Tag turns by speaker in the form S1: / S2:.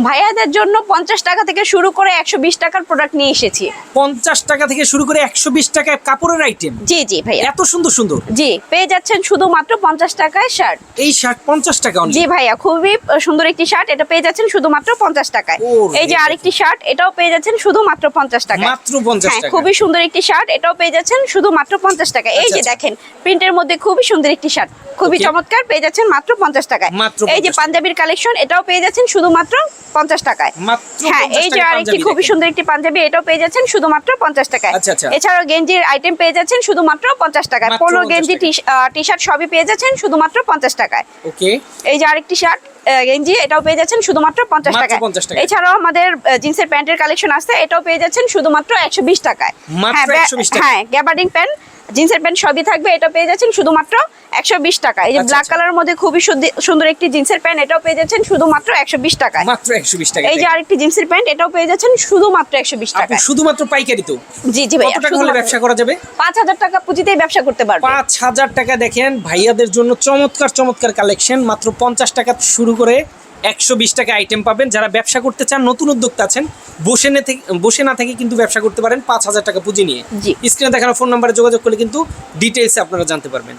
S1: ভাইয়াদের জন্য 50 টাকা থেকে শুরু করে 120 টাকার প্রোডাক্ট নিয়ে এসেছি।
S2: 50 টাকা থেকে শুরু করে 120 টাকায় কাপড়ের আইটেম।
S1: জি জি ভাইয়া,
S2: এত সুন্দর সুন্দর।
S1: জি পেয়ে যাচ্ছেন শুধুমাত্র 50 টাকায় শার্ট।
S2: এই শার্ট 50 টাকা
S1: জি ভাইয়া, খুবই সুন্দর একটি শার্ট, এটা পেয়ে যাচ্ছেন শুধুমাত্র 50 টাকায়। এই যে আরেকটি শার্ট, এটাও পেয়ে যাচ্ছেন শুধুমাত্র 50 টাকায়।
S2: মাত্র 50
S1: হ্যাঁ,
S2: টাকা।
S1: খুবই সুন্দর একটি শার্ট, এটাও পেয়ে যাচ্ছেন শুধুমাত্র 50 টাকায়। এই যে দেখেন প্রিন্টের মধ্যে খুবই সুন্দর একটি শার্ট, খুবই চমৎকার, পেয়ে যাচ্ছেন মাত্র 50 টাকায়। এই যে পাঞ্জাবির কালেকশন, এটাও পেয়ে যাচ্ছেন শুধুমাত্র 50 টাকায়। হ্যাঁ, এই যে আরেকটি খুবই সুন্দর একটি পাঞ্জাবি, এটাও পেয়ে যাচ্ছেন শুধুমাত্র 50 টাকায়। এছাড়াও গেঞ্জির আইটেম পেয়ে যাচ্ছেন শুধুমাত্র 50 টাকায়। পোলো, গেঞ্জি, টি শার্ট সবই পেয়ে যাচ্ছেন শুধুমাত্র 50 টাকায়।
S2: ওকে,
S1: এই যে আরেকটি শার্ট গেঞ্জি, এটাও পেয়ে যাচ্ছেন শুধুমাত্র 50 টাকায়। এছাড়াও আমাদের জিন্সের প্যান্টের কালেকশন আছে, এটাও পেয়ে যাচ্ছেন শুধুমাত্র 120 টাকায়। হ্যাঁ, গ্যাবার্ডিং প্যান্ট, জিন্সের প্যান্ট সবই থাকবে, এটা পেয়ে যাচ্ছেন শুধুমাত্র 120 টাকা। এই যে ব্ল্যাক কালারের মধ্যে খুবই সুন্দর একটি জিন্সের প্যান্ট, এটাও পেয়ে যাচ্ছেন শুধুমাত্র 120 টাকায়।
S2: মাত্র 120 টাকা।
S1: এই যে আরেকটি জিন্সের প্যান্ট, এটাও পেয়ে যাচ্ছেন শুধুমাত্র 120 টাকায়।
S2: শুধুমাত্র পাইকারি তো?
S1: জি জি ভাই।
S2: কত টাকা হলে ব্যবসা করা যাবে?
S1: 5000 টাকা পুঁজিতেই ব্যবসা করতে পারবেন।
S2: 5000 টাকা। দেখেন ভাইয়াদের জন্য চমৎকার চমৎকার কালেকশন, মাত্র 50 টাকা শুরু করে 120 টাকা আইটেম পাবেন। যারা ব্যবসা করতে চান, নতুন উদ্যোক্তা আছেন, বসে না থেকে কিন্তু ব্যবসা করতে পারেন 5000 টাকা পুঁজি নিয়ে। স্ক্রিনে দেখানো ফোন নাম্বারে যোগাযোগ করলে কিন্তু ডিটেইলসে আপনারা জানতে পারবেন।